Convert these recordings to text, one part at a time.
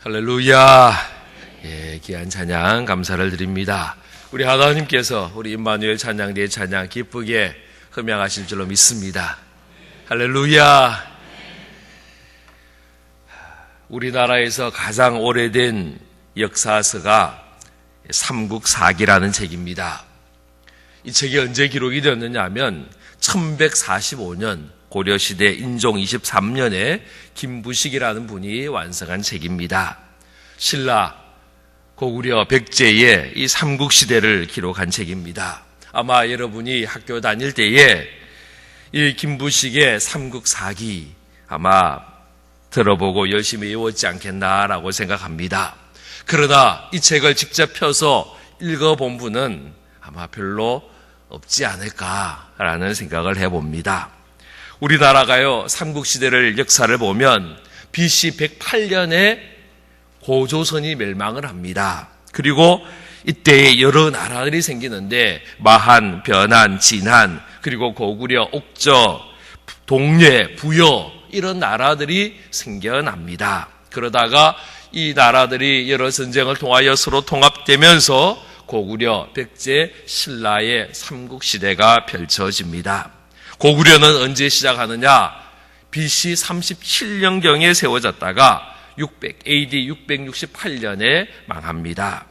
할렐루야. 귀한 찬양 감사를 드립니다. 우리 하나님께서 우리 임마누엘 찬양대의 찬양 기쁘게 흠양하실 줄로 믿습니다. 할렐루야. 우리나라에서 가장 오래된 역사서가 삼국사기라는 책입니다. 이 책이 언제 기록이 되었느냐 하면 1145년 고려시대 인종 23년에 김부식이라는 분이 완성한 책입니다. 신라, 고구려, 백제의 이 삼국시대를 기록한 책입니다. 아마 여러분이 학교 다닐 때에 이 김부식의 삼국사기 아마 들어보고 열심히 외웠지 않겠나라고 생각합니다. 그러나 이 책을 직접 펴서 읽어본 분은 아마 별로 없지 않을까라는 생각을 해봅니다. 우리나라가요, 삼국시대를 역사를 보면 BC 108년에 고조선이 멸망을 합니다. 그리고 이때에 여러 나라들이 생기는데 마한, 변한, 진한, 그리고 고구려, 옥저, 동예, 부여 이런 나라들이 생겨납니다. 그러다가 이 나라들이 여러 전쟁을 통하여 서로 통합되면서 고구려, 백제, 신라의 삼국시대가 펼쳐집니다. 고구려는 언제 시작하느냐? BC 37년경에 세워졌다가 AD 668년에 망합니다.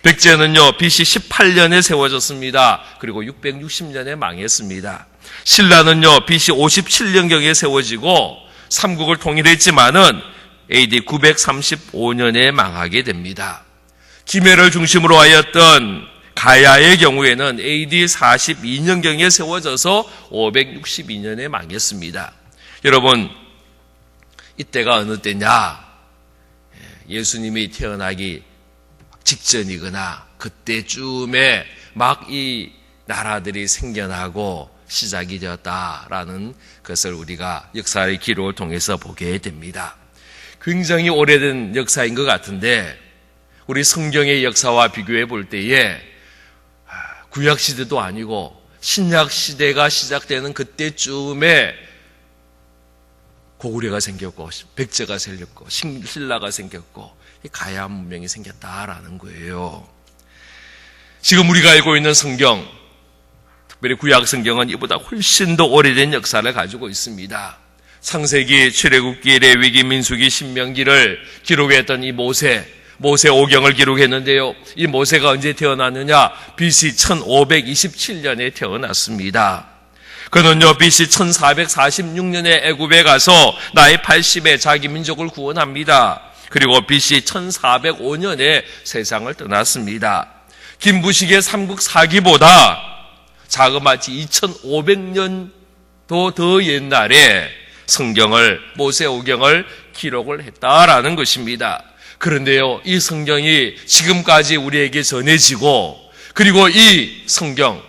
백제는요, BC 18년에 세워졌습니다. 그리고 660년에 망했습니다. 신라는요, BC 57년경에 세워지고 삼국을 통일했지만은 AD 935년에 망하게 됩니다. 김해를 중심으로 하였던 가야의 경우에는 AD 42년경에 세워져서 562년에 망했습니다. 여러분, 이때가 어느 때냐? 예수님이 태어나기 직전이거나 그때쯤에 막 이 나라들이 생겨나고 시작이 되었다라는 것을 우리가 역사의 기록을 통해서 보게 됩니다. 굉장히 오래된 역사인 것 같은데 우리 성경의 역사와 비교해 볼 때에 구약시대도 아니고 신약시대가 시작되는 그때쯤에 고구려가 생겼고 백제가 생겼고 신라가 생겼고 가야 문명이 생겼다라는 거예요. 지금 우리가 알고 있는 성경, 특별히 구약 성경은 이보다 훨씬 더 오래된 역사를 가지고 있습니다. 창세기, 출애굽기, 레위기, 민수기, 신명기를 기록했던 이 모세 오경을 기록했는데요. 이 모세가 언제 태어났느냐? BC 1527년에 태어났습니다. 그는요, BC 1446년에 애굽에 가서 나이 80에 자기 민족을 구원합니다. 그리고 BC 1405년에 세상을 떠났습니다. 김부식의 삼국사기보다 자그마치 2500년도 더 옛날에 성경을, 모세오경을 기록을 했다라는 것입니다. 그런데요, 이 성경이 지금까지 우리에게 전해지고, 그리고 이 성경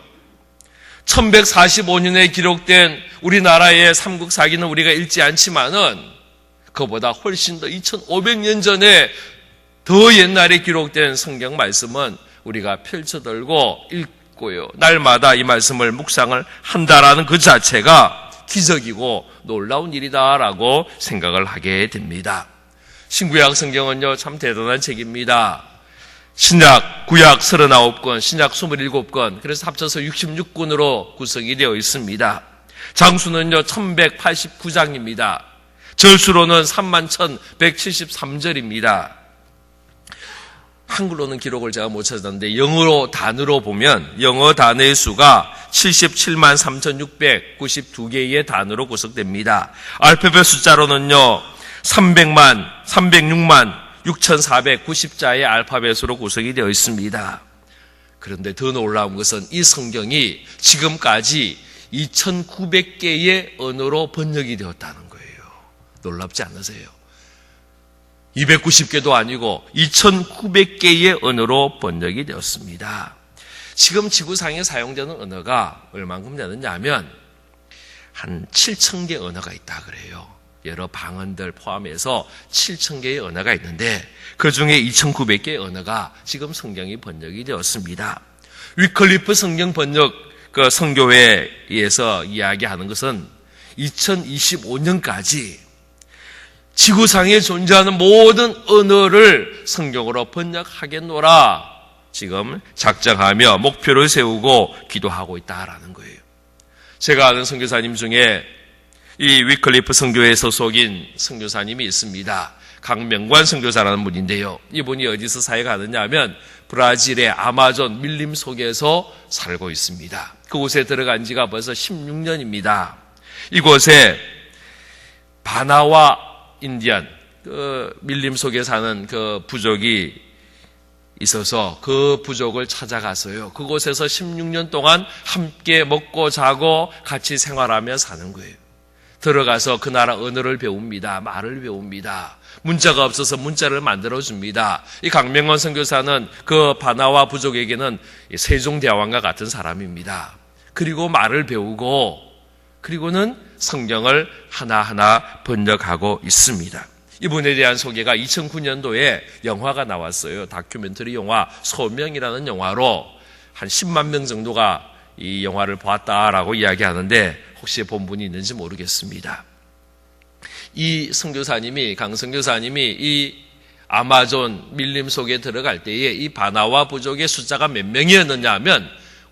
1145년에 기록된 우리나라의 삼국사기는 우리가 읽지 않지만은 그보다 훨씬 더 2500년 전에 더 옛날에 기록된 성경 말씀은 우리가 펼쳐들고 읽고요, 날마다 이 말씀을 묵상을 한다라는 그 자체가 기적이고 놀라운 일이다라고 생각을 하게 됩니다. 신구약 성경은요, 참 대단한 책입니다. 신약, 구약 39권, 신약 27권, 그래서 합쳐서 66권으로 구성이 되어 있습니다. 장수는요, 1189장입니다. 절수로는 31,173절입니다. 한글로는 기록을 제가 못 찾았는데 영어로 단어로 보면 영어 단어의 수가 773,692개의 단어로 구성됩니다. 알파벳 숫자로는요, 306만 6,490자의 알파벳으로 구성이 되어 있습니다. 그런데 더 놀라운 것은 이 성경이 지금까지 2,900개의 언어로 번역이 되었다는 거예요. 놀랍지 않으세요? 290개도 아니고 2,900개의 언어로 번역이 되었습니다. 지금 지구상에 사용되는 언어가 얼만큼 되느냐 하면 한 7,000개 언어가 있다 그래요. 여러 방언들 포함해서 7,000개의 언어가 있는데 그 중에 2,900개의 언어가 지금 성경이 번역이 되었습니다. 위클리프 성경 번역 그 성교회에서 이야기하는 것은 2025년까지 지구상에 존재하는 모든 언어를 성경으로 번역하겠노라 지금 작정하며 목표를 세우고 기도하고 있다라는 거예요. 제가 아는 선교사님 중에 이 위클리프 선교회 소속인 선교사님이 있습니다. 강명관 선교사라는 분인데요. 이분이 어디서 사역하느냐 하면 브라질의 아마존 밀림 속에서 살고 있습니다. 그곳에 들어간 지가 벌써 16년입니다. 이곳에 바나와 인디안, 그 밀림 속에 사는 그 부족이 있어서 그 부족을 찾아가서요. 그곳에서 16년 동안 함께 먹고 자고 같이 생활하며 사는 거예요. 들어가서 그 나라 언어를 배웁니다. 말을 배웁니다. 문자가 없어서 문자를 만들어줍니다. 이 강명원 선교사는 그 바나와 부족에게는 세종대왕과 같은 사람입니다. 그리고 말을 배우고 그리고는 성경을 하나하나 번역하고 있습니다. 이분에 대한 소개가 2009년도에 영화가 나왔어요. 다큐멘터리 영화 소명이라는 영화로 한 10만 명 정도가 이 영화를 보았다라고 이야기하는데 혹시 본 분이 있는지 모르겠습니다. 이 선교사님이, 강선교사님이 이 아마존 밀림 속에 들어갈 때에 이 바나와 부족의 숫자가 몇 명이었느냐 하면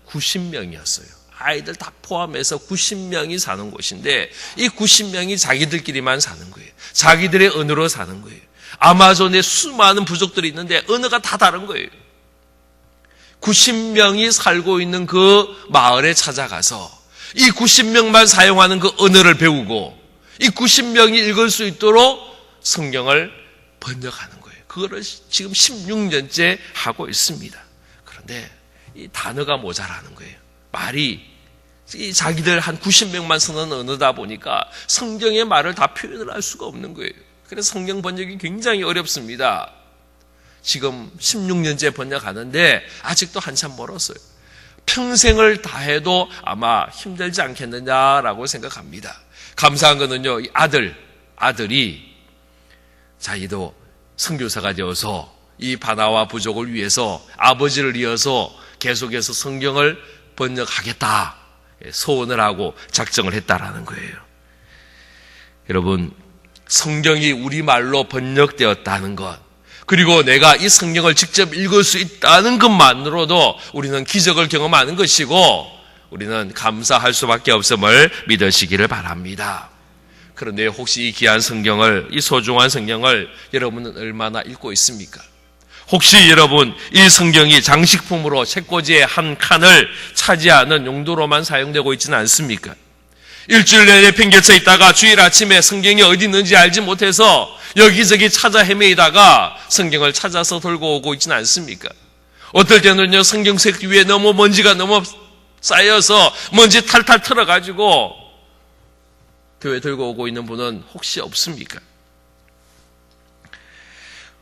90명이었어요. 아이들 다 포함해서 90명이 사는 곳인데 이 90명이 자기들끼리만 사는 거예요. 자기들의 언어로 사는 거예요. 아마존에 수많은 부족들이 있는데 언어가 다 다른 거예요. 90명이 살고 있는 그 마을에 찾아가서 이 90명만 사용하는 그 언어를 배우고 이 90명이 읽을 수 있도록 성경을 번역하는 거예요. 그거를 지금 16년째 하고 있습니다. 그런데 이 단어가 모자라는 거예요. 말이 자기들 한 90명만 쓰는 언어다 보니까 성경의 말을 다 표현을 할 수가 없는 거예요. 그래서 성경 번역이 굉장히 어렵습니다. 지금 16년째 번역하는데 아직도 한참 멀었어요. 평생을 다해도 아마 힘들지 않겠느냐라고 생각합니다. 감사한 거는요, 이 아들이 자기도 선교사가 되어서 이 바나와 부족을 위해서 아버지를 이어서 계속해서 성경을 번역하겠다 소원을 하고 작정을 했다라는 거예요. 여러분, 성경이 우리말로 번역되었다는 것, 그리고 내가 이 성경을 직접 읽을 수 있다는 것만으로도 우리는 기적을 경험하는 것이고 우리는 감사할 수밖에 없음을 믿으시기를 바랍니다. 그런데 혹시 이 귀한 성경을, 이 소중한 성경을 여러분은 얼마나 읽고 있습니까? 혹시 여러분 이 성경이 장식품으로 책꽂이의 한 칸을 차지하는 용도로만 사용되고 있지는 않습니까? 일주일 내내 팽개쳐 있다가 주일 아침에 성경이 어디 있는지 알지 못해서 여기저기 찾아 헤매이다가 성경을 찾아서 들고 오고 있지는 않습니까? 어떨 때는요, 성경책 위에 너무 먼지가 너무 쌓여서 먼지 탈탈 털어가지고 교회 들고 오고 있는 분은 혹시 없습니까?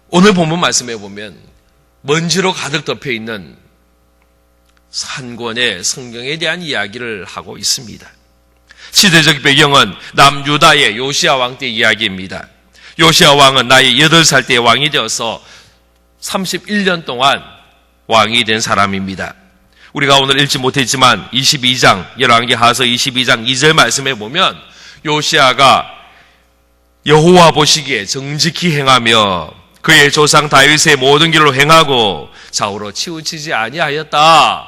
오늘 본문 말씀해 보면 먼지로 가득 덮여 있는 한 권의 성경에 대한 이야기를 하고 있습니다. 시대적 배경은 남유다의 요시야 왕 때 이야기입니다. 요시야 왕은 나이 8살 때 왕이 되어서 31년 동안 왕이 된 사람입니다. 우리가 오늘 읽지 못했지만 22장, 열왕기하서 22장 2절 말씀해 보면 요시야가 여호와 보시기에 정직히 행하며 그의 조상 다윗의 모든 길로 행하고 좌우로 치우치지 아니하였다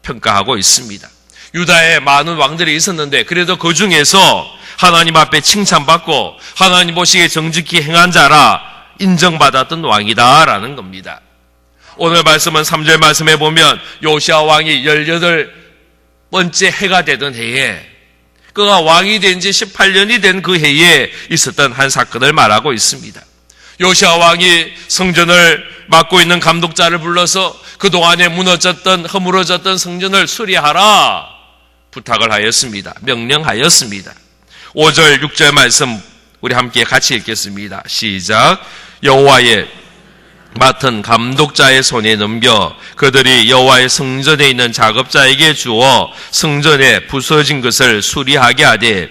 평가하고 있습니다. 유다에 많은 왕들이 있었는데 그래도 그 중에서 하나님 앞에 칭찬받고 하나님 보시기에 정직히 행한 자라 인정받았던 왕이다라는 겁니다. 오늘 말씀은 3절 말씀해 보면 요시야 왕이 18번째 해가 되던 해에 그가 왕이 된 지 18년이 된 그 해에 있었던 한 사건을 말하고 있습니다. 요시야 왕이 성전을 맡고 있는 감독자를 불러서 그동안에 무너졌던 허물어졌던 성전을 수리하라 부탁을 하였습니다. 명령하였습니다. 5절 6절 말씀 우리 함께 같이 읽겠습니다. 시작. 여호와의 맡은 감독자의 손에 넘겨 그들이 여호와의 성전에 있는 작업자에게 주어 성전에 부서진 것을 수리하게 하되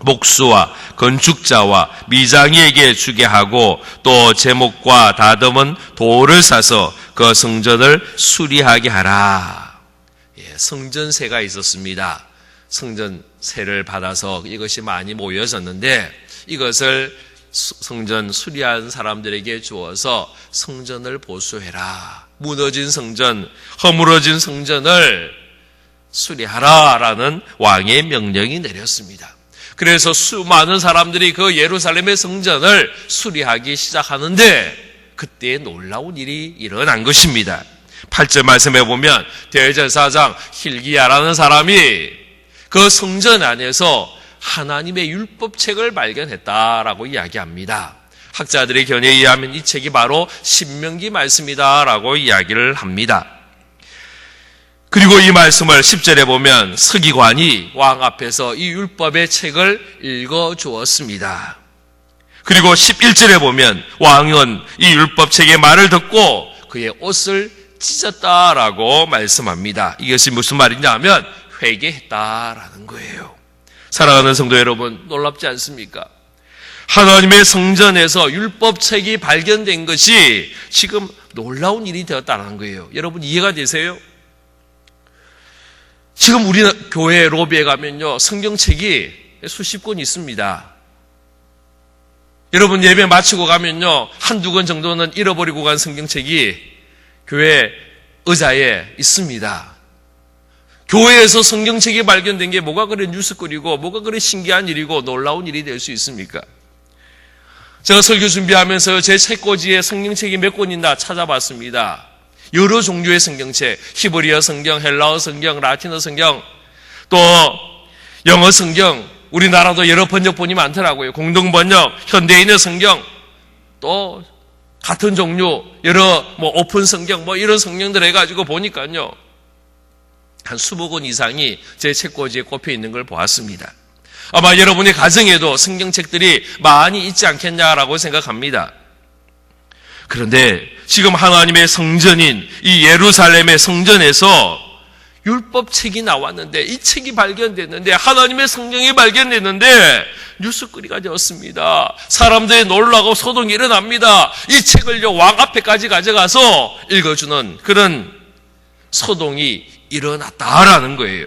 목수와 건축자와 미장이에게 주게 하고 또 제목과 다듬은 돌을 사서 그 성전을 수리하게 하라. 성전세가 있었습니다. 성전세를 받아서 이것이 많이 모여졌는데 이것을 성전 수리한 사람들에게 주어서 성전을 보수해라. 무너진 성전, 허물어진 성전을 수리하라라는 왕의 명령이 내렸습니다. 그래서 수많은 사람들이 그 예루살렘의 성전을 수리하기 시작하는데 그때 놀라운 일이 일어난 것입니다. 8절 말씀해 보면 대제사장 hil기야라는 사람이 그 성전 안에서 하나님의 율법책을 발견했다라고 이야기합니다. 학자들의 견해에 의하면 이 책이 바로 신명기 말씀이다라고 이야기를 합니다. 그리고 이 말씀을 10절에 보면 서기관이 왕 앞에서 이 율법의 책을 읽어주었습니다. 그리고 11절에 보면 왕은 이 율법책의 말을 듣고 그의 옷을 찢었다라고 말씀합니다. 이것이 무슨 말이냐 하면 회개했다라는 거예요. 사랑하는 성도 여러분, 놀랍지 않습니까? 하나님의 성전에서 율법책이 발견된 것이 지금 놀라운 일이 되었다는 거예요. 여러분 이해가 되세요? 지금 우리 교회 로비에 가면요, 성경책이 수십 권 있습니다. 여러분 예배 마치고 가면요, 한두 권 정도는 잃어버리고 간 성경책이 교회 의자에 있습니다. 교회에서 성경책이 발견된 게 뭐가 그래 뉴스거리고 뭐가 그래 신기한 일이고 놀라운 일이 될 수 있습니까? 제가 설교 준비하면서 제 책꽂이에 성경책이 몇 권 있나 찾아봤습니다. 여러 종류의 성경책, 히브리어 성경, 헬라어 성경, 라틴어 성경, 또 영어 성경, 우리나라도 여러 번역본이 많더라고요. 공동번역, 현대인의 성경, 또 같은 종류 여러 오픈 성경 이런 성경들 해가지고 보니까요, 한 20권 이상이 제 책꽂이에 꼽혀 있는 걸 보았습니다. 아마 여러분의 가정에도 성경책들이 많이 있지 않겠냐라고 생각합니다. 그런데 지금 하나님의 성전인 이 예루살렘의 성전에서 율법책이 나왔는데, 이 책이 발견됐는데, 하나님의 성경이 발견됐는데 뉴스거리가 되었습니다. 사람들이 놀라고 소동이 일어납니다. 이 책을요 왕 앞에까지 가져가서 읽어주는 그런 소동이 일어났다라는 거예요.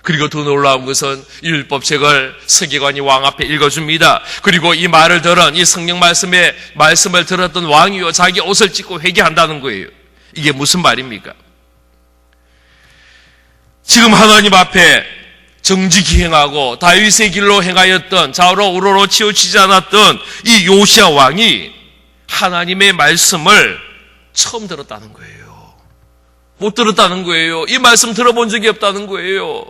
그리고 더 놀라운 것은 율법책을 서기관이 왕 앞에 읽어줍니다. 그리고 이 말을 들은 이 성경 말씀을 들었던 왕이요 자기 옷을 찢고 회개한다는 거예요. 이게 무슨 말입니까? 지금 하나님 앞에 정직히 행하고 다윗의 길로 행하였던, 좌우로 우로로 치우치지 않았던 이 요시야 왕이 하나님의 말씀을 처음 들었다는 거예요. 못 들었다는 거예요. 이 말씀 들어본 적이 없다는 거예요.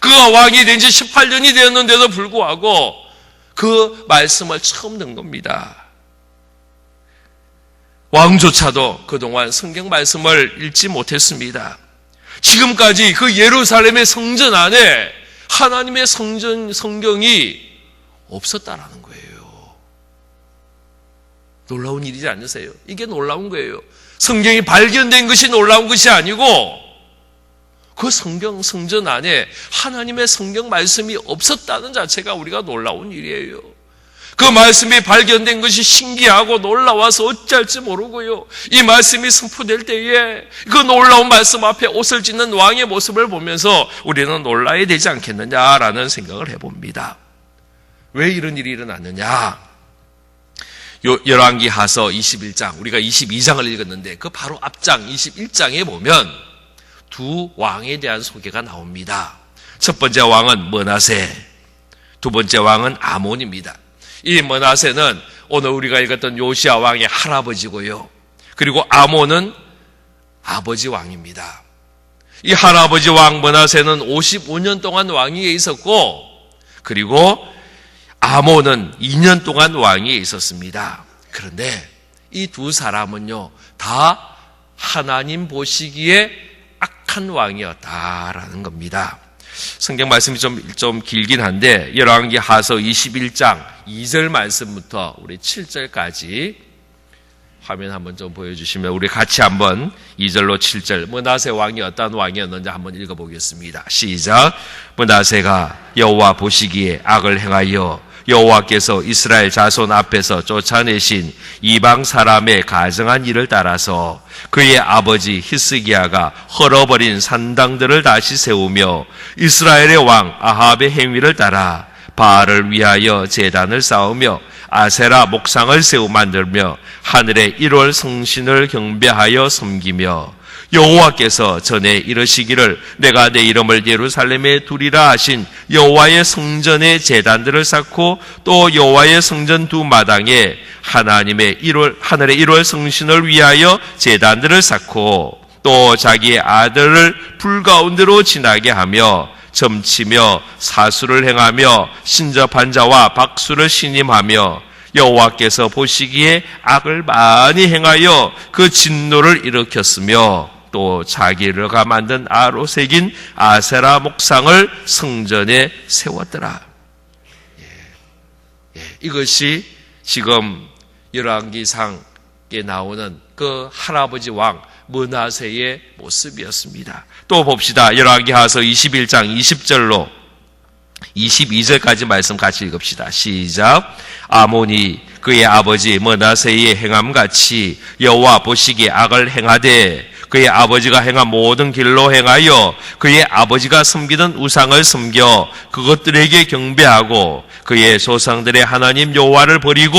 그가 왕이 된 지 18년이 되었는데도 불구하고 그 말씀을 처음 듣는 겁니다. 왕조차도 그동안 성경 말씀을 읽지 못했습니다. 지금까지 그 예루살렘의 성전 안에 하나님의 성경이 없었다라는 거예요. 놀라운 일이지 않으세요? 이게 놀라운 거예요. 성경이 발견된 것이 놀라운 것이 아니고 그 성전 안에 하나님의 성경 말씀이 없었다는 자체가 우리가 놀라운 일이에요. 그 말씀이 발견된 것이 신기하고 놀라워서 어찌할지 모르고요. 이 말씀이 선포될 때에 그 놀라운 말씀 앞에 옷을 찢는 왕의 모습을 보면서 우리는 놀라야 되지 않겠느냐라는 생각을 해봅니다. 왜 이런 일이 일어났느냐? 열왕기하서 21장, 우리가 22장을 읽었는데 그 바로 앞장 21장에 보면 두 왕에 대한 소개가 나옵니다. 첫 번째 왕은 므낫세, 두 번째 왕은 아몬입니다. 이 므낫세는 오늘 우리가 읽었던 요시야 왕의 할아버지고요. 그리고 아몬은 아버지 왕입니다. 이 할아버지 왕 므낫세는 55년 동안 왕위에 있었고, 그리고 아몬은 2년 동안 왕위에 있었습니다. 그런데 이 두 사람은요, 다 하나님 보시기에 악한 왕이었다라는 겁니다. 성경 말씀이 좀 길긴 한데 열왕기하서 21장 2절 말씀부터 우리 7절까지 화면 한번 좀 보여주시면 우리 같이 한번 2절로 7절 므낫세 왕이 어떤 왕이었는지 한번 읽어보겠습니다. 시작. 므낫세가 여호와 보시기에 악을 행하여 여호와께서 이스라엘 자손 앞에서 쫓아내신 이방 사람의 가증한 일을 따라서 그의 아버지 히스기야가 헐어버린 산당들을 다시 세우며 이스라엘의 왕 아합의 행위를 따라 바알을 위하여 제단을 쌓으며 아세라 목상을 세우 만들며 하늘의 1월 성신을 경배하여 섬기며 여호와께서 전에 이르시기를 내가 내 이름을 예루살렘에 두리라 하신 여호와의 성전에 제단들을 쌓고 또 여호와의 성전 두 마당에 하나님의 하늘의 1월 성신을 위하여 제단들을 쌓고 또 자기의 아들을 불 가운데로 지나게 하며 점치며 사수를 행하며 신접한 자와 박수를 신임하며 여호와께서 보시기에 악을 많이 행하여 그 진노를 일으켰으며 또 자기가 만든 아로 새긴 아세라 목상을 성전에 세웠더라. 이것이 지금 열왕기상에 나오는 그 할아버지 왕 므낫세의 모습이었습니다. 또 봅시다. 열왕기하서 21장 20절로 22절까지 말씀 같이 읽읍시다. 시작. 아몬이 그의 아버지 므낫세의 행함같이 여호와 보시기에 악을 행하되 그의 아버지가 행한 모든 길로 행하여 그의 아버지가 섬기던 우상을 섬겨 그것들에게 경배하고 그의 조상들의 하나님 여호와를 버리고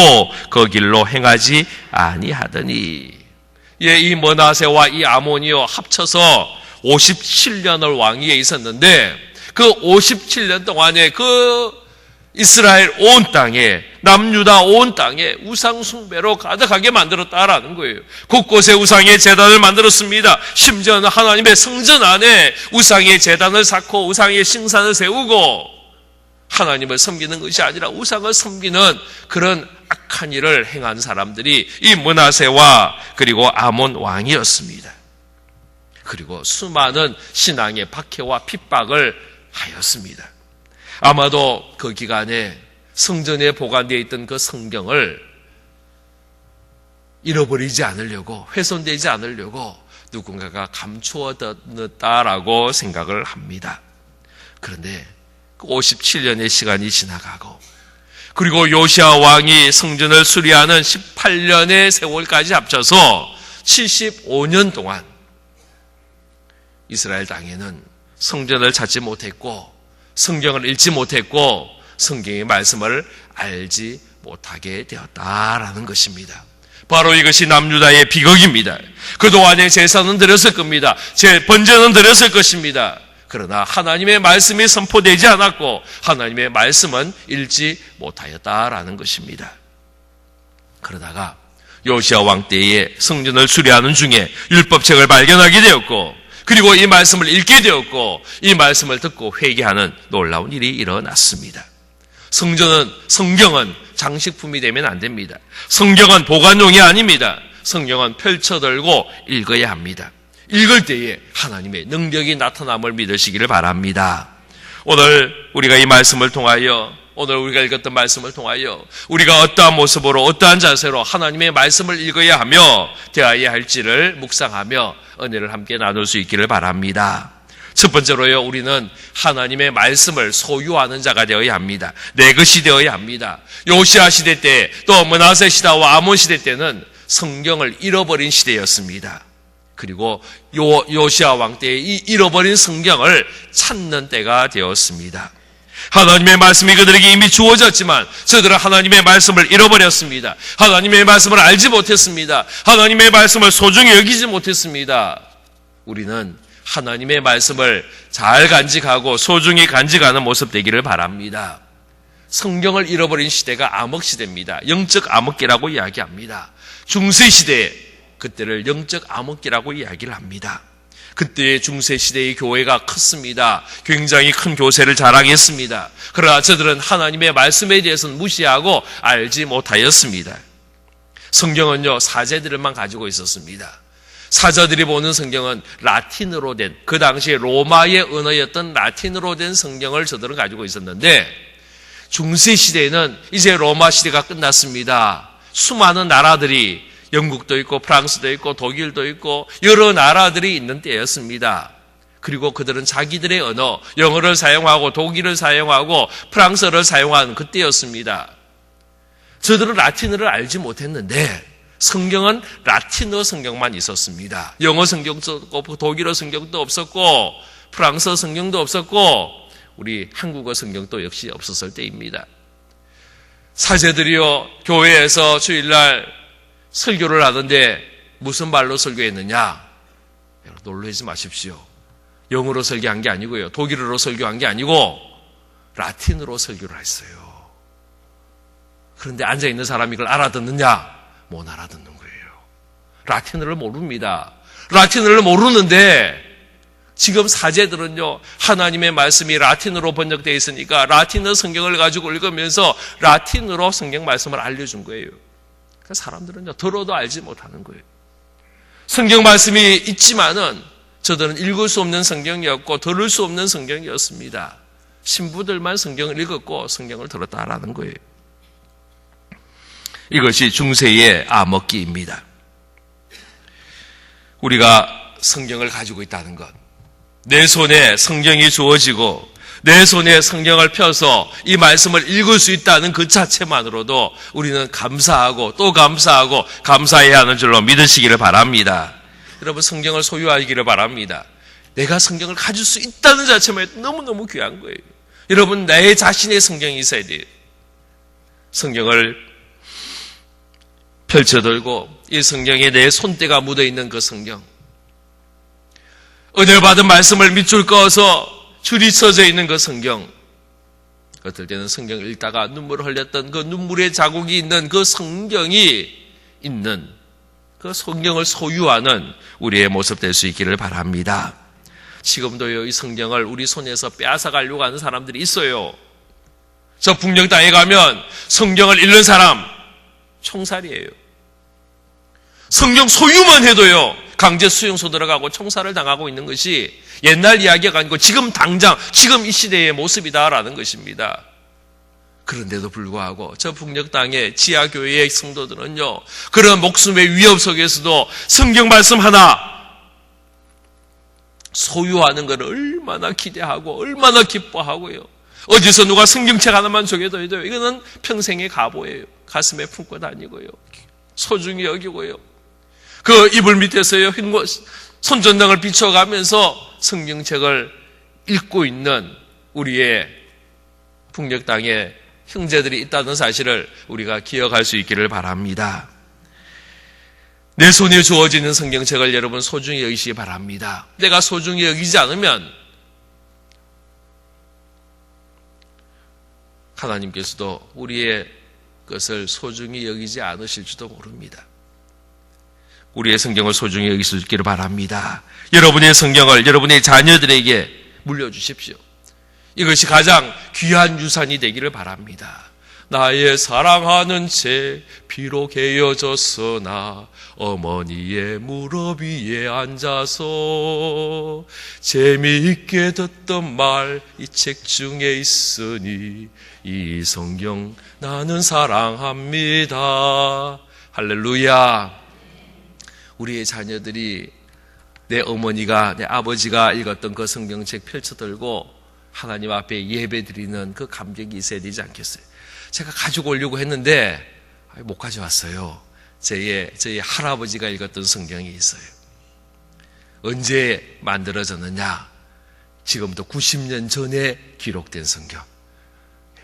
그 길로 행하지 아니하더니. 이 므낫세와 이 아몬이요 합쳐서 57년을 왕위에 있었는데 그 57년 동안에 그 이스라엘 온 땅에 남유다 온 땅에 우상 숭배로 가득하게 만들었다라는 거예요. 곳곳에 우상의 제단을 만들었습니다. 심지어는 하나님의 성전 안에 우상의 제단을 쌓고 우상의 신산을 세우고 하나님을 섬기는 것이 아니라 우상을 섬기는 그런 악한 일을 행한 사람들이 이 므낫세와 그리고 아몬 왕이었습니다. 그리고 수많은 신앙의 박해와 핍박을 하였습니다. 아마도 그 기간에 성전에 보관되어 있던 그 성경을 잃어버리지 않으려고, 훼손되지 않으려고 누군가가 감추어 뒀다라고 생각을 합니다. 그런데 57년의 시간이 지나가고 그리고 요시야 왕이 성전을 수리하는 18년의 세월까지 합쳐서 75년 동안 이스라엘 땅에는 성전을 찾지 못했고 성경을 읽지 못했고 성경의 말씀을 알지 못하게 되었다라는 것입니다. 바로 이것이 남유다의 비극입니다. 그동안에 제사는 드렸을 겁니다. 번제는 드렸을 것입니다. 그러나 하나님의 말씀이 선포되지 않았고 하나님의 말씀은 읽지 못하였다라는 것입니다. 그러다가 요시야 왕 때에 성전을 수리하는 중에 율법책을 발견하게 되었고 그리고 이 말씀을 읽게 되었고 이 말씀을 듣고 회개하는 놀라운 일이 일어났습니다. 성경은 장식품이 되면 안 됩니다. 성경은 보관용이 아닙니다. 성경은 펼쳐들고 읽어야 합니다. 읽을 때에 하나님의 능력이 나타남을 믿으시기를 바랍니다. 오늘 우리가 이 말씀을 통하여 오늘 우리가 읽었던 말씀을 통하여 우리가 어떠한 모습으로 어떠한 자세로 하나님의 말씀을 읽어야 하며 대해야 할지를 묵상하며 은혜를 함께 나눌 수 있기를 바랍니다. 첫 번째로요, 우리는 하나님의 말씀을 소유하는 자가 되어야 합니다. 내 것이 되어야 합니다. 요시야 시대 때 또 므낫세 시대와 아몬 시대 때는 성경을 잃어버린 시대였습니다. 그리고 요시야 왕 때에 이 잃어버린 성경을 찾는 때가 되었습니다. 하나님의 말씀이 그들에게 이미 주어졌지만 저들은 하나님의 말씀을 잃어버렸습니다. 하나님의 말씀을 알지 못했습니다. 하나님의 말씀을 소중히 여기지 못했습니다. 우리는 하나님의 말씀을 잘 간직하고 소중히 간직하는 모습 되기를 바랍니다. 성경을 잃어버린 시대가 암흑시대입니다. 영적 암흑기라고 이야기합니다. 중세시대에 그때를 영적 암흑기라고 이야기를 합니다. 그때의 중세시대의 교회가 컸습니다. 굉장히 큰 교세를 자랑했습니다. 그러나 저들은 하나님의 말씀에 대해서는 무시하고 알지 못하였습니다. 성경은요, 사제들만 가지고 있었습니다. 사자들이 보는 성경은 라틴어로 된, 그 당시에 로마의 언어였던 라틴어로 된 성경을 저들은 가지고 있었는데 중세시대에는 이제 로마 시대가 끝났습니다. 수많은 나라들이 영국도 있고 프랑스도 있고 독일도 있고 여러 나라들이 있는 때였습니다. 그리고 그들은 자기들의 언어, 영어를 사용하고 독일을 사용하고 프랑스어를 사용하는 그때였습니다. 저들은 라틴어를 알지 못했는데 성경은 라틴어 성경만 있었습니다. 영어 성경도 없고 독일어 성경도 없었고 프랑스어 성경도 없었고 우리 한국어 성경도 역시 없었을 때입니다. 사제들이요, 교회에서 주일날 설교를 하던데 무슨 말로 설교했느냐? 놀라지 마십시오. 영어로 설교한 게 아니고요, 독일어로 설교한 게 아니고 라틴어로 설교를 했어요. 그런데 앉아있는 사람이 이걸 알아듣느냐? 못 알아듣는 거예요. 라틴어를 모릅니다. 라틴어를 모르는데 지금 사제들은요, 하나님의 말씀이 라틴어로 번역되어 있으니까 라틴어 성경을 가지고 읽으면서 라틴어로 성경 말씀을 알려준 거예요. 그러니까 사람들은요, 들어도 알지 못하는 거예요. 성경 말씀이 있지만은 저들은 읽을 수 없는 성경이었고 들을 수 없는 성경이었습니다. 신부들만 성경을 읽었고 성경을 들었다라는 거예요. 이것이 중세의 암흑기입니다. 우리가 성경을 가지고 있다는 것, 내 손에 성경이 주어지고 내 손에 성경을 펴서 이 말씀을 읽을 수 있다는 그 자체만으로도 우리는 감사하고 또 감사하고 감사해야 하는 줄로 믿으시기를 바랍니다. 여러분, 성경을 소유하기를 바랍니다. 내가 성경을 가질 수 있다는 자체만 너무너무 귀한 거예요. 여러분, 내 자신의 성경이 있어야 돼요. 성경을 펼쳐들고 이 성경에 내 손때가 묻어있는 그 성경, 은혜 받은 말씀을 밑줄 그어서 줄이 쳐져 있는 그 성경, 어떨 때는 성경을 읽다가 눈물을 흘렸던 그 눈물의 자국이 있는 그 성경이 있는 그 성경을 소유하는 우리의 모습 될 수 있기를 바랍니다. 지금도요, 이 성경을 우리 손에서 빼앗아가려고 하는 사람들이 있어요. 저 북녘 땅에 가면 성경을 읽는 사람 총살이에요. 성경 소유만 해도요, 강제 수용소 들어가고 총살을 당하고 있는 것이 옛날 이야기가 아니고 지금 당장, 지금 이 시대의 모습이다라는 것입니다. 그런데도 불구하고 저 북녘 땅의 지하교회의 성도들은요, 그런 목숨의 위협 속에서도 성경 말씀 하나 소유하는 것을 얼마나 기대하고 얼마나 기뻐하고요. 어디서 누가 성경책 하나만 줘도 이거는 평생의 가보예요. 가슴에 품고 다니고요, 소중히 여기고요. 그 이불 밑에서요, 손전등을 비춰가면서 성경책을 읽고 있는 우리의 북녘 땅에 형제들이 있다는 사실을 우리가 기억할 수 있기를 바랍니다. 내 손에 주어지는 성경책을 여러분 소중히 여기시기 바랍니다. 내가 소중히 여기지 않으면 하나님께서도 우리의 것을 소중히 여기지 않으실지도 모릅니다. 우리의 성경을 소중히 여길 수 있기를 바랍니다. 여러분의 성경을 여러분의 자녀들에게 물려주십시오. 이것이 가장 귀한 유산이 되기를 바랍니다. 나의 사랑하는 채 비록 헤어졌으나 어머니의 무릎 위에 앉아서 재미있게 듣던 말 이 책 중에 있으니 이 성경 나는 사랑합니다. 할렐루야. 우리의 자녀들이 내 어머니가, 내 아버지가 읽었던 그 성경책 펼쳐들고 하나님 앞에 예배드리는 그 감격이 있어야 되지 않겠어요? 제가 가지고 오려고 했는데 못 가져왔어요. 저희 할아버지가 읽었던 성경이 있어요. 언제 만들어졌느냐? 지금부터 90년 전에 기록된 성경.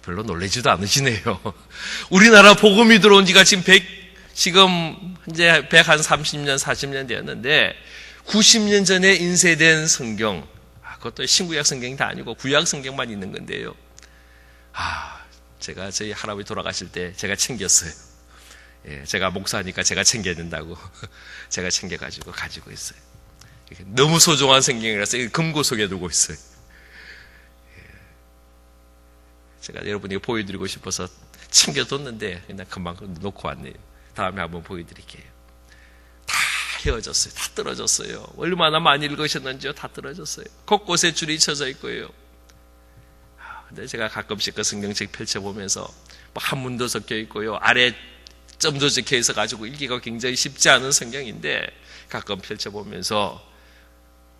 별로 놀라지도 않으시네요. 우리나라 복음이 들어온 지가 지금 이제 130년, 40년 되었는데 90년 전에 인쇄된 성경, 그것도 신구약 성경이 다 아니고 구약 성경만 있는 건데요. 제가 저희 할아버지 돌아가실 때 제가 챙겼어요. 제가 목사니까 제가 챙겨야 된다고 제가 챙겨가지고 가지고 있어요. 너무 소중한 성경이라서 금고 속에 두고 있어요. 제가 여러분에게 보여드리고 싶어서 챙겨뒀는데 그냥 금방 놓고 왔네요. 다음에 한번 보여드릴게요. 다 헤어졌어요. 다 떨어졌어요. 얼마나 많이 읽으셨는지요. 다 떨어졌어요. 곳곳에 줄이 쳐져 있고요. 근데 제가 가끔씩 그 성경책 펼쳐보면서 한문도 섞여 있고요, 아래 점도 적혀 있어 가지고 읽기가 굉장히 쉽지 않은 성경인데 가끔 펼쳐보면서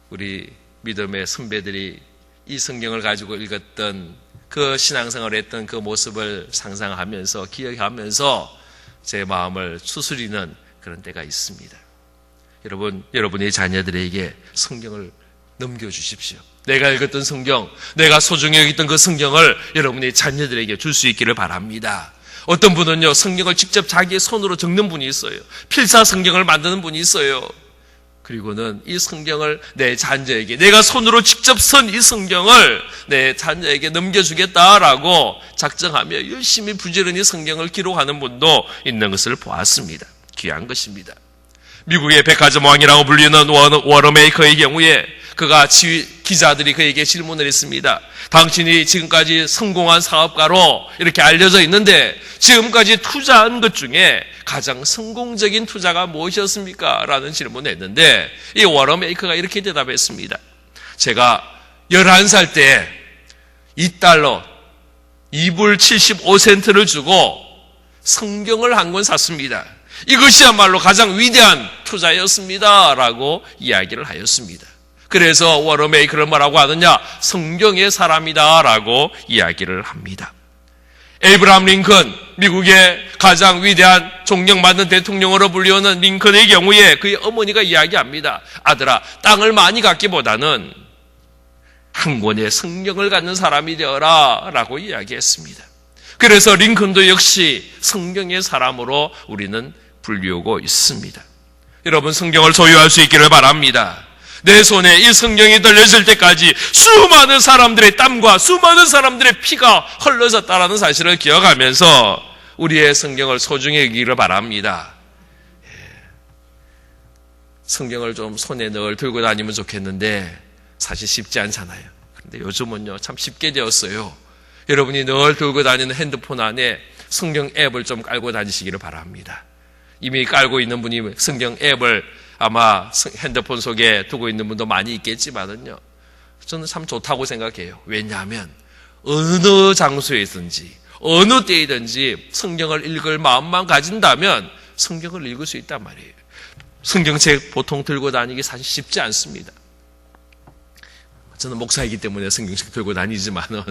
우리 믿음의 선배들이 이 성경을 가지고 읽었던 그 신앙생활을 했던 그 모습을 상상하면서 기억하면서 제 마음을 추스리는 그런 때가 있습니다. 여러분, 여러분의 자녀들에게 성경을 넘겨주십시오. 내가 읽었던 성경, 내가 소중히 여겼던 그 성경을 여러분의 자녀들에게 줄 수 있기를 바랍니다. 어떤 분은요, 성경을 직접 자기의 손으로 적는 분이 있어요. 필사 성경을 만드는 분이 있어요. 그리고는 이 성경을 내 자녀에게, 내가 손으로 직접 쓴 이 성경을 내 자녀에게 넘겨주겠다라고 작정하며 열심히 부지런히 성경을 기록하는 분도 있는 것을 보았습니다. 귀한 것입니다. 미국의 백화점 왕이라고 불리는 워러메이커의 경우에 그가 기자들이 그에게 질문을 했습니다. 당신이 지금까지 성공한 사업가로 이렇게 알려져 있는데 지금까지 투자한 것 중에 가장 성공적인 투자가 무엇이었습니까? 라는 질문을 했는데 이 워러메이커가 이렇게 대답했습니다. 제가 11살 때 $2, 2불 75센트를 주고 성경을 한 권 샀습니다. 이것이야말로 가장 위대한 투자였습니다. 라고 이야기를 하였습니다. 그래서 워러메이커를 뭐라고 하느냐? 성경의 사람이다 라고 이야기를 합니다. 에이브라함 링컨, 미국의 가장 위대한 존경받는 대통령으로 불리우는 링컨의 경우에 그의 어머니가 이야기합니다. 아들아, 땅을 많이 갖기보다는 한 권의 성경을 갖는 사람이 되어라 라고 이야기했습니다. 그래서 링컨도 역시 성경의 사람으로 우리는 불리우고 있습니다. 여러분, 성경을 소유할 수 있기를 바랍니다. 내 손에 이 성경이 들려질 때까지 수많은 사람들의 땀과 수많은 사람들의 피가 흘러졌다라는 사실을 기억하면서 우리의 성경을 소중히 여기기를 바랍니다. 성경을 좀 손에 늘 들고 다니면 좋겠는데 사실 쉽지 않잖아요. 그런데 요즘은요, 참 쉽게 되었어요. 여러분이 늘 들고 다니는 핸드폰 안에 성경 앱을 좀 깔고 다니시기를 바랍니다. 이미 깔고 있는 분이 성경 앱을 아마 핸드폰 속에 두고 있는 분도 많이 있겠지만은요, 저는 참 좋다고 생각해요. 왜냐하면 어느 장소에 있든지 어느 때이든지 성경을 읽을 마음만 가진다면 성경을 읽을 수 있단 말이에요. 성경책 보통 들고 다니기 사실 쉽지 않습니다. 저는 목사이기 때문에 성경책 들고 다니지만은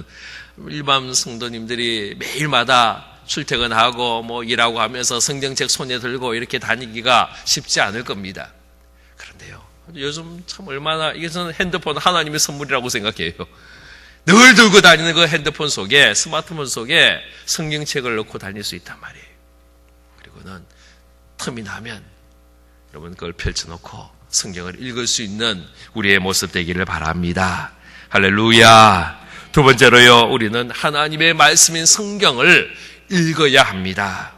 일반 성도님들이 매일마다 출퇴근하고 뭐 일하고 하면서 성경책 손에 들고 이렇게 다니기가 쉽지 않을 겁니다. 그런데요, 요즘 참 얼마나, 이게 저는 핸드폰 하나님의 선물이라고 생각해요. 늘 들고 다니는 그 핸드폰 속에, 스마트폰 속에 성경책을 넣고 다닐 수 있단 말이에요. 그리고는 틈이 나면 여러분 그걸 펼쳐놓고 성경을 읽을 수 있는 우리의 모습 되기를 바랍니다. 할렐루야. 두 번째로요, 우리는 하나님의 말씀인 성경을 읽어야 합니다.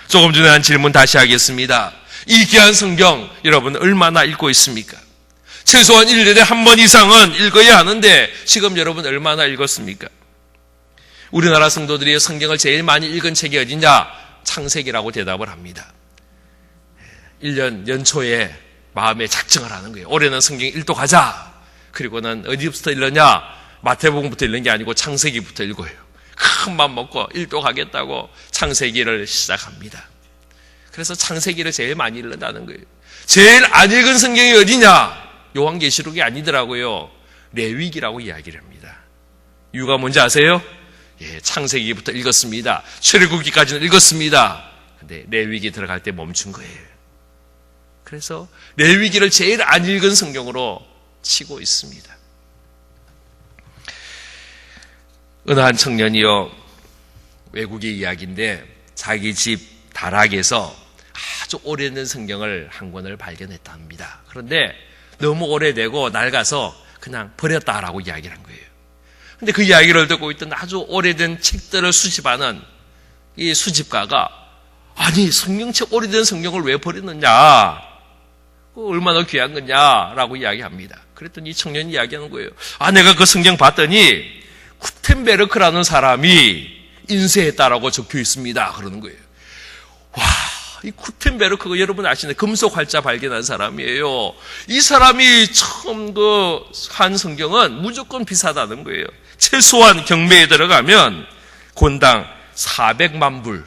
조금 전에 한 질문 다시 하겠습니다. 이 귀한 성경 여러분 얼마나 읽고 있습니까? 최소한 1년에 한 번 이상은 읽어야 하는데 지금 여러분 얼마나 읽었습니까? 우리나라 성도들이 성경을 제일 많이 읽은 책이 어디냐? 창세기라고 대답을 합니다. 1년 연초에 마음에 작정을 하는 거예요. 올해는 성경 읽도가자. 그리고는 어디부터 읽느냐? 마태복음부터 읽는 게 아니고 창세기부터 읽어요. 큰 맘 먹고 읽도가겠다고 창세기를 시작합니다. 그래서 창세기를 제일 많이 읽는다는 거예요. 제일 안 읽은 성경이 어디냐? 요한계시록이 아니더라고요. 레위기라고 이야기를 합니다. 이유가 뭔지 아세요? 예, 창세기부터 읽었습니다. 출애굽기까지는 읽었습니다. 근데 레위기 들어갈 때 멈춘 거예요. 그래서 레위기를 제일 안 읽은 성경으로 치고 있습니다. 어느 한 청년이요, 외국의 이야기인데 자기 집 다락에서 아주 오래된 성경을 한 권을 발견했답니다. 그런데 너무 오래되고 낡아서 그냥 버렸다라고 이야기를 한 거예요. 근데 그 이야기를 듣고 있던 아주 오래된 책들을 수집하는 이 수집가가, 아니 성경책, 오래된 성경을 왜 버렸느냐, 얼마나 귀한 거냐라고 이야기합니다. 그랬더니 이 청년이 이야기하는 거예요. 아, 내가 그 성경 봤더니 구텐베르크라는 사람이 인쇄했다라고 적혀 있습니다. 그러는 거예요. 와, 이 구텐베르크가 여러분 아시네, 금속 활자 발견한 사람이에요. 이 사람이 처음 한 성경은 무조건 비싸다는 거예요. 최소한 경매에 들어가면 권당 400만 불,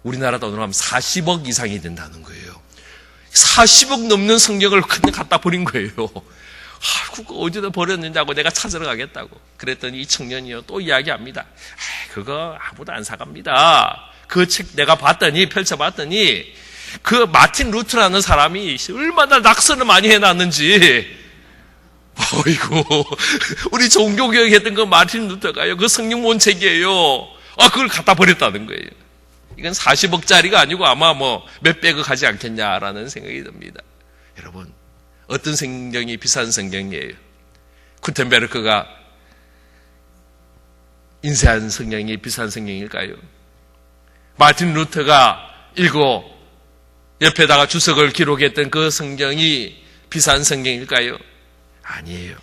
우리나라 돈으로 하면 40억 이상이 된다는 거예요. 40억 넘는 성경을 그냥 갖다 버린 거예요. 그거 어디다 버렸느냐고 내가 찾으러 가겠다고. 그랬더니 이 청년이요, 또 이야기합니다. 그거 아무도 안 사갑니다. 그 책 내가 봤더니, 펼쳐봤더니 그 마틴 루트라는 사람이 얼마나 낙선을 많이 해놨는지 어이구, 우리 종교개혁했던 그 마틴 루터가요, 그 성경 본책이에요. 그걸 갖다 버렸다는 거예요. 이건 40억짜리가 아니고 아마 몇백억 하지 않겠냐라는 생각이 듭니다. 여러분, 어떤 성경이 비싼 성경이에요? 구텐베르크가 인쇄한 성경이 비싼 성경일까요? 마틴 루터가 읽고 옆에다가 주석을 기록했던 그 성경이 비싼 성경일까요? 아니에요.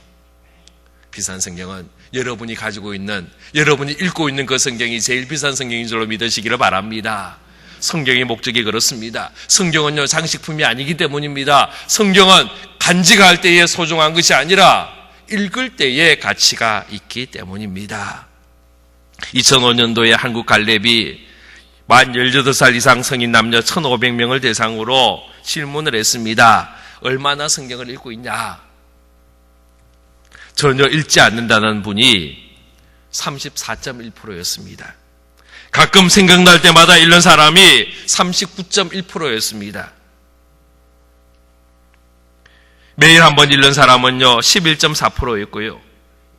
비싼 성경은 여러분이 가지고 있는, 여러분이 읽고 있는 그 성경이 제일 비싼 성경인 줄로 믿으시기를 바랍니다. 성경의 목적이 그렇습니다. 성경은요, 장식품이 아니기 때문입니다. 성경은 간직할 때에 소중한 것이 아니라 읽을 때에 가치가 있기 때문입니다. 2005년도에 한국 갈렙이 만 18살 이상 성인 남녀 1,500명을 대상으로 질문을 했습니다. 얼마나 성경을 읽고 있냐? 전혀 읽지 않는다는 분이 34.1%였습니다. 가끔 생각날 때마다 읽는 사람이 39.1%였습니다. 매일 한 번 읽는 사람은요 11.4%였고요.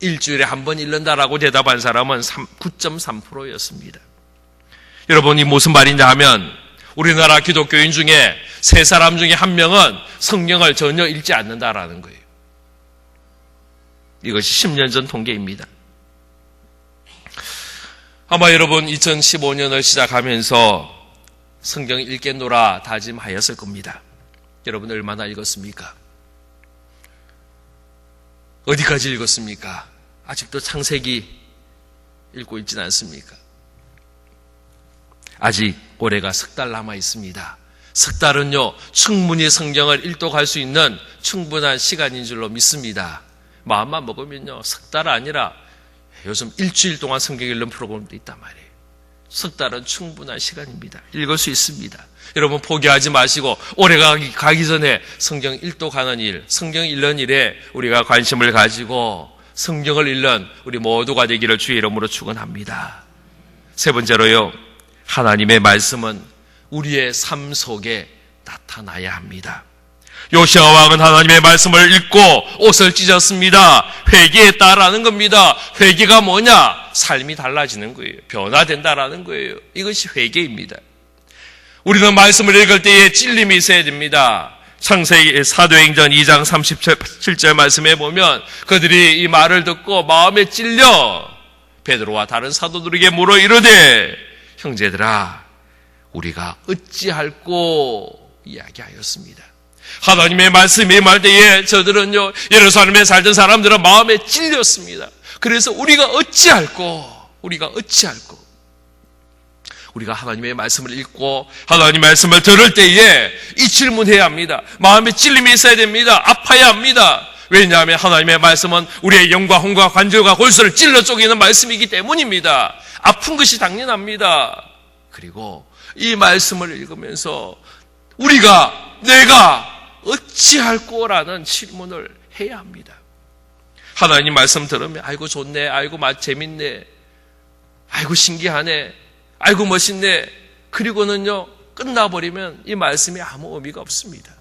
일주일에 한 번 읽는다라고 대답한 사람은 9.3%였습니다. 여러분, 이 무슨 말이냐 하면 우리나라 기독교인 중에 3사람 중에 1명은 성경을 전혀 읽지 않는다라는 거예요. 이것이 10년 전 통계입니다. 아마 여러분 2015년을 시작하면서 성경 읽겠노라 다짐하였을 겁니다. 여러분 얼마나 읽었습니까? 어디까지 읽었습니까? 아직도 창세기 읽고 있지는 않습니까? 아직 올해가 3달 남아 있습니다. 3달은요 충분히 성경을 일독할 수 있는 충분한 시간인 줄로 믿습니다. 마음만 먹으면요 3달 아니라 요즘 일주일 동안 성경 읽는 프로그램도 있단 말이에요. 3달은 충분한 시간입니다. 읽을 수 있습니다. 여러분 포기하지 마시고 올해가 가기 전에 성경 일독하는 일, 성경 읽는 일에 우리가 관심을 가지고 성경을 읽는 우리 모두가 되기를 주의 이름으로 축원합니다. 세 번째로요, 하나님의 말씀은 우리의 삶 속에 나타나야 합니다. 요시아 왕은 하나님의 말씀을 읽고 옷을 찢었습니다. 회개했다라는 겁니다. 회개가 뭐냐? 삶이 달라지는 거예요. 변화된다라는 거예요. 이것이 회개입니다. 우리는 말씀을 읽을 때에 찔림이 있어야 됩니다. 창세기 사도행전 2장 37절 말씀에 보면 그들이 이 말을 듣고 마음에 찔려 베드로와 다른 사도들에게 물어 이르되 형제들아 우리가 어찌할꼬 이야기하였습니다. 하나님의 말씀이 임할 때에 저들은요 예루살렘에 살던 사람들은 마음에 찔렸습니다. 그래서 우리가 어찌할꼬 우리가 하나님의 말씀을 읽고 하나님의 말씀을 들을 때에 이 질문해야 합니다. 마음에 찔림이 있어야 됩니다. 아파야 합니다. 왜냐하면 하나님의 말씀은 우리의 영과 혼과 관절과 골수를 찔러 쪼개는 말씀이기 때문입니다. 아픈 것이 당연합니다. 그리고 이 말씀을 읽으면서 내가 어찌할꼬라는 질문을 해야 합니다. 하나님 말씀 들으면 아이고 좋네, 아이고 재밌네, 아이고 신기하네, 아이고 멋있네. 그리고는요 끝나버리면 이 말씀이 아무 의미가 없습니다.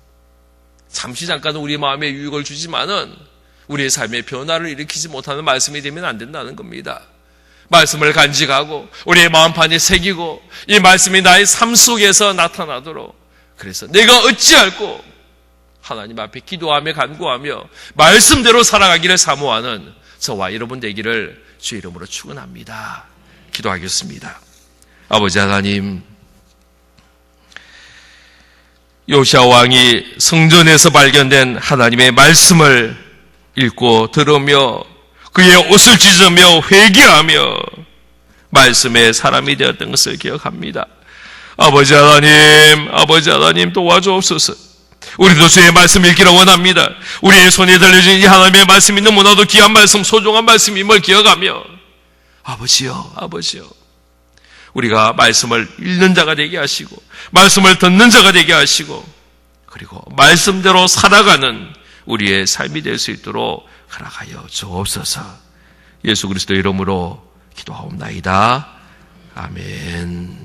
잠시 잠깐 우리 마음에 유익을 주지만은 우리의 삶의 변화를 일으키지 못하는 말씀이 되면 안 된다는 겁니다. 말씀을 간직하고 우리의 마음판에 새기고 이 말씀이 나의 삶 속에서 나타나도록, 그래서 내가 어찌할꼬 하나님 앞에 기도하며 간구하며 말씀대로 살아가기를 사모하는 저와 여러분 되기를 주의 이름으로 축원합니다. 기도하겠습니다. 아버지 하나님, 요시아 왕이 성전에서 발견된 하나님의 말씀을 읽고 들으며 그의 옷을 찢으며 회개하며 말씀의 사람이 되었던 것을 기억합니다. 아버지 하나님 도와주옵소서. 우리도 주의 말씀 읽기를 원합니다. 우리의 손에 들려진 이 하나님의 말씀이 너무나도 귀한 말씀, 소중한 말씀임을 기억하며 아버지요 우리가 말씀을 읽는 자가 되게 하시고 말씀을 듣는 자가 되게 하시고 그리고 말씀대로 살아가는 우리의 삶이 될 수 있도록 허락하여 주옵소서. 예수 그리스도 이름으로 기도하옵나이다. 아멘.